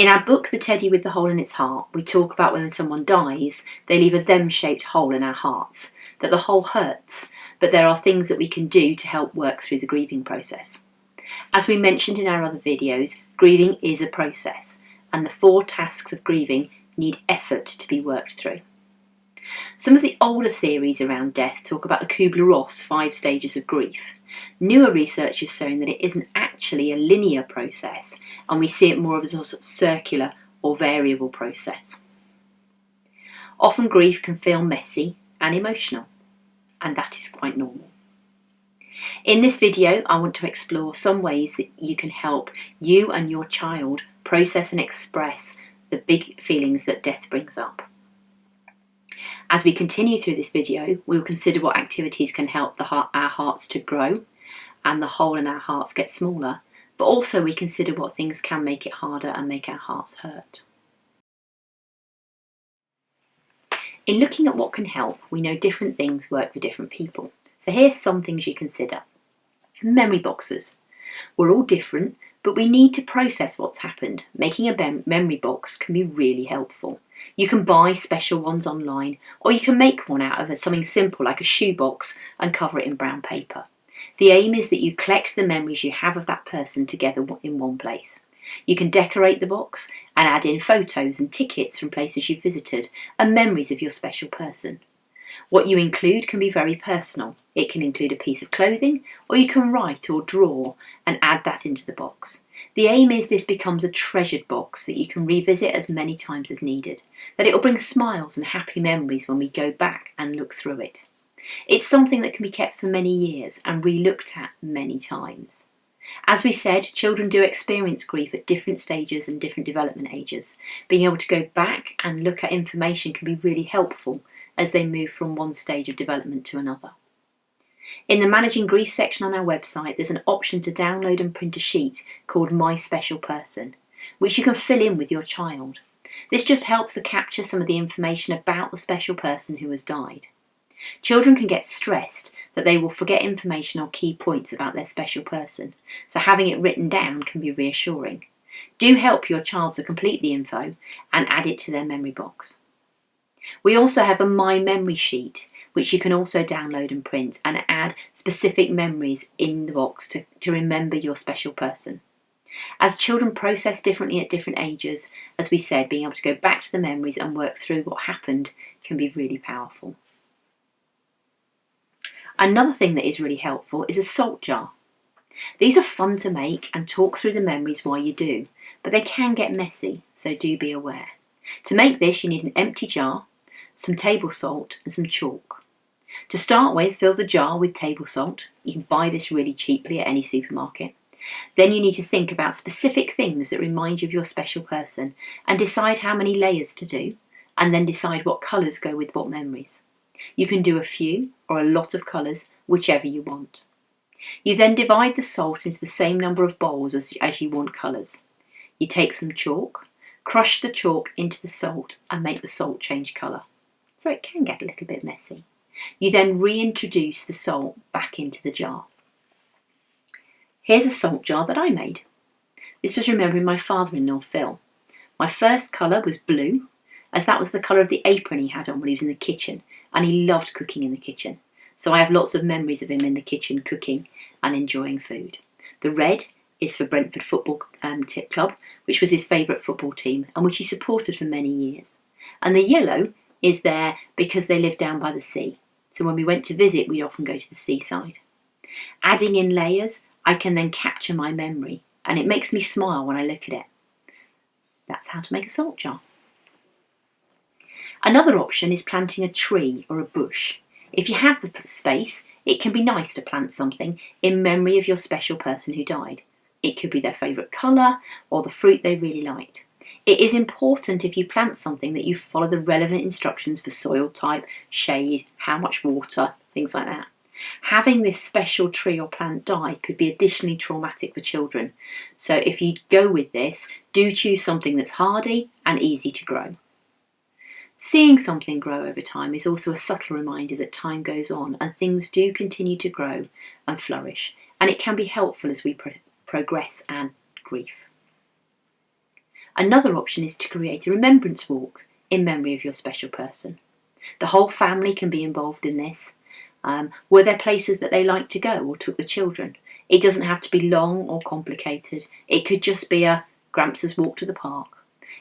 In our book, The Teddy with the Hole in Its Heart, we talk about when someone dies, they leave a them-shaped hole in our hearts, that the hole hurts, but there are things that we can do to help work through the grieving process. As we mentioned in our other videos, grieving is a process, and the 4 tasks of grieving need effort to be worked through. Some of the older theories around death talk about the Kubler-Ross 5 stages of grief. Newer research has shown that it isn't actually a linear process, and we see it more as a circular or variable process. Often grief can feel messy and emotional, and that is quite normal. In this video, I want to explore some ways that you can help you and your child process and express the big feelings that death brings up. As we continue through this video, we will consider what activities can help our hearts to grow and the hole in our hearts get smaller, but also we consider what things can make it harder and make our hearts hurt. In looking at what can help, we know different things work for different people. So here's some things you consider. Memory boxes. We're all different, but we need to process what's happened. Making a memory box can be really helpful. You can buy special ones online, or you can make one out of something simple like a shoebox and cover it in brown paper. The aim is that you collect the memories you have of that person together in one place. You can decorate the box and add in photos and tickets from places you've visited and memories of your special person. What you include can be very personal. It can include a piece of clothing, or you can write or draw and add that into the box. The aim is this becomes a treasured box that you can revisit as many times as needed, that it will bring smiles and happy memories when we go back and look through it. It's something that can be kept for many years and re-looked at many times. As we said, children do experience grief at different stages and different development ages. Being able to go back and look at information can be really helpful as they move from one stage of development to another. In the Managing Grief section on our website, there's an option to download and print a sheet called My Special Person, which you can fill in with your child. This just helps to capture some of the information about the special person who has died. Children can get stressed that they will forget information or key points about their special person, so having it written down can be reassuring. Do help your child to complete the info and add it to their memory box. We also have a My Memory sheet, which you can also download and print and add specific memories in the box to remember your special person. As children process differently at different ages, as we said, being able to go back to the memories and work through what happened can be really powerful. Another thing that is really helpful is a salt jar. These are fun to make and talk through the memories while you do, but they can get messy, so do be aware. To make this, you need an empty jar, some table salt and some chalk. To start with, fill the jar with table salt. You can buy this really cheaply at any supermarket. Then you need to think about specific things that remind you of your special person and decide how many layers to do, and then decide what colours go with what memories. You can do a few or a lot of colours, whichever you want. You then divide the salt into the same number of bowls as you want colours. You take some chalk, crush the chalk into the salt and make the salt change colour. So it can get a little bit messy. You then reintroduce the salt back into the jar. Here's a salt jar that I made. This was remembering my father-in-law, Phil. My first colour was blue, as that was the colour of the apron he had on when he was in the kitchen, and he loved cooking in the kitchen. So I have lots of memories of him in the kitchen cooking and enjoying food. The red is for Brentford Football Club, which was his favourite football team and which he supported for many years. And the yellow is there because they live down by the sea. So when we went to visit, we'd often go to the seaside. Adding in layers, I can then capture my memory, and it makes me smile when I look at it. That's how to make a salt jar. Another option is planting a tree or a bush. If you have the space, it can be nice to plant something in memory of your special person who died. It could be their favourite colour or the fruit they really liked. It is important if you plant something that you follow the relevant instructions for soil type, shade, how much water, things like that. Having this special tree or plant die could be additionally traumatic for children. So if you go with this, do choose something that's hardy and easy to grow. Seeing something grow over time is also a subtle reminder that time goes on and things do continue to grow and flourish, and it can be helpful as we progress and grief. Another option is to create a remembrance walk in memory of your special person. The whole family can be involved in this. Were there places that they liked to go or took the children? It doesn't have to be long or complicated. It could just be a Gramps' walk to the park.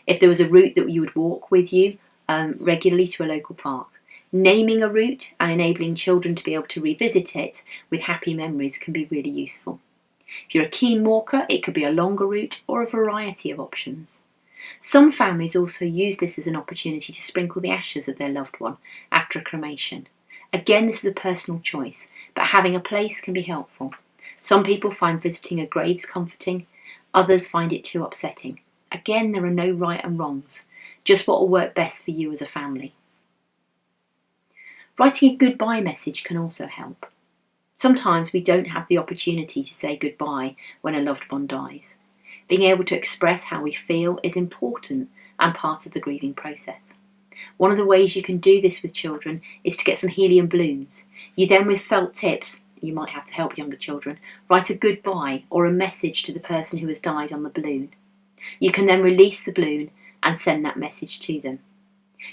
If there was a route that you would walk with you regularly to a local park, naming a route and enabling children to be able to revisit it with happy memories can be really useful. If you're a keen walker, it could be a longer route or a variety of options. Some families also use this as an opportunity to sprinkle the ashes of their loved one after a cremation. Again, this is a personal choice, but having a place can be helpful. Some people find visiting a graves comforting, others find it too upsetting. Again, there are no right and wrongs, just what will work best for you as a family. Writing a goodbye message can also help. Sometimes we don't have the opportunity to say goodbye when a loved one dies. Being able to express how we feel is important and part of the grieving process. One of the ways you can do this with children is to get some helium balloons. You then, with felt tips, you might have to help younger children, write a goodbye or a message to the person who has died on the balloon. You can then release the balloon and send that message to them.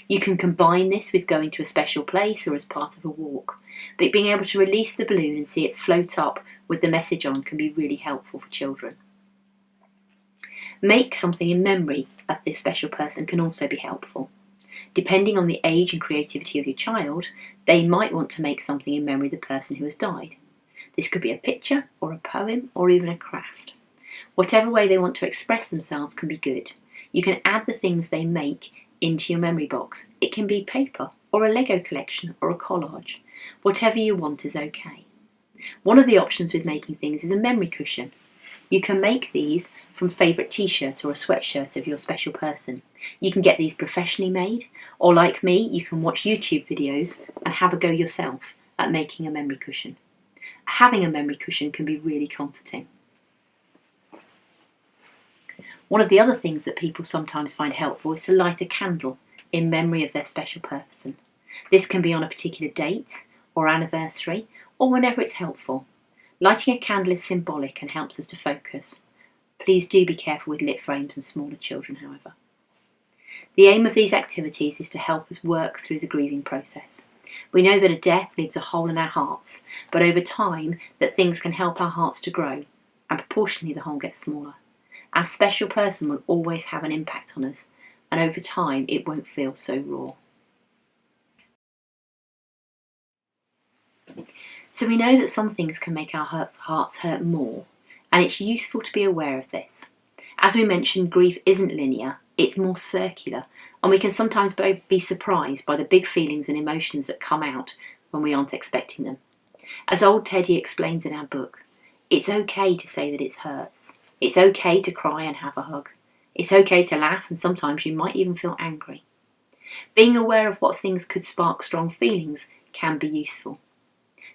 You can combine this with going to a special place or as part of a walk, but being able to release the balloon and see it float up with the message on can be really helpful for children. Make something in memory of this special person can also be helpful. Depending on the age and creativity of your child, they might want to make something in memory of the person who has died. This could be a picture or a poem or even a craft. Whatever way they want to express themselves can be good. You can add the things they make into your memory box. It can be paper or a Lego collection or a collage. Whatever you want is okay. One of the options with making things is a memory cushion. You can make these from favourite t-shirt or a sweatshirt of your special person. You can get these professionally made, or like me, you can watch YouTube videos and have a go yourself at making a memory cushion. Having a memory cushion can be really comforting. One of the other things that people sometimes find helpful is to light a candle in memory of their special person. This can be on a particular date or anniversary, or whenever it's helpful. Lighting a candle is symbolic and helps us to focus. Please do be careful with lit frames and smaller children, however. The aim of these activities is to help us work through the grieving process. We know that a death leaves a hole in our hearts, but over time that things can help our hearts to grow, and proportionally the hole gets smaller. Our special person will always have an impact on us, and over time it won't feel so raw. So we know that some things can make our hearts hurt more, and it's useful to be aware of this. As we mentioned, grief isn't linear, it's more circular, and we can sometimes be surprised by the big feelings and emotions that come out when we aren't expecting them. As old Teddy explains in our book, it's okay to say that it hurts. It's okay to cry and have a hug. It's okay to laugh, and sometimes you might even feel angry. Being aware of what things could spark strong feelings can be useful.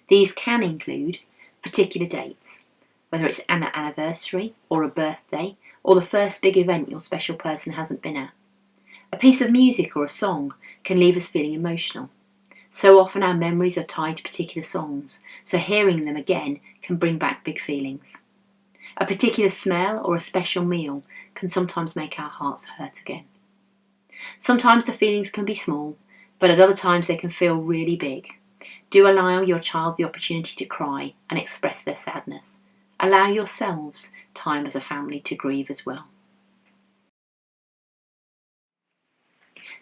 These can include particular dates, whether it's an anniversary or a birthday or the first big event your special person hasn't been at. A piece of music or a song can leave us feeling emotional. So often our memories are tied to particular songs, so hearing them again can bring back big feelings. A particular smell or a special meal can sometimes make our hearts hurt again. Sometimes the feelings can be small, but at other times they can feel really big. Do allow your child the opportunity to cry and express their sadness. Allow yourselves time as a family to grieve as well.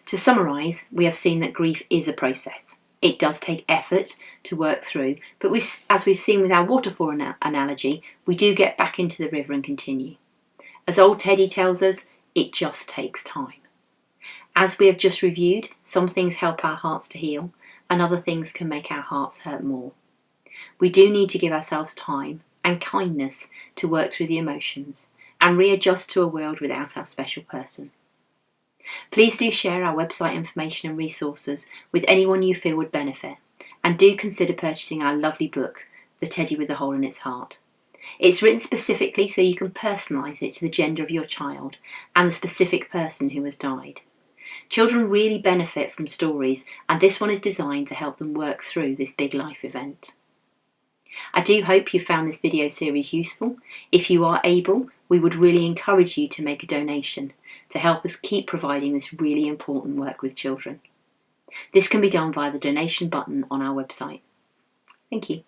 To summarise, we have seen that grief is a process. It does take effort to work through, but as we've seen with our waterfall analogy, we do get back into the river and continue. As old Teddy tells us, it just takes time. As we have just reviewed, some things help our hearts to heal, and other things can make our hearts hurt more. We do need to give ourselves time and kindness to work through the emotions and readjust to a world without our special person. Please do share our website information and resources with anyone you feel would benefit, and do consider purchasing our lovely book, The Teddy with the Hole in Its Heart. It's written specifically so you can personalise it to the gender of your child and the specific person who has died. Children really benefit from stories, and this one is designed to help them work through this big life event. I do hope you found this video series useful. If you are able, we would really encourage you to make a donation. to help us keep providing this really important work with children. This can be done via the donation button on our website. Thank you.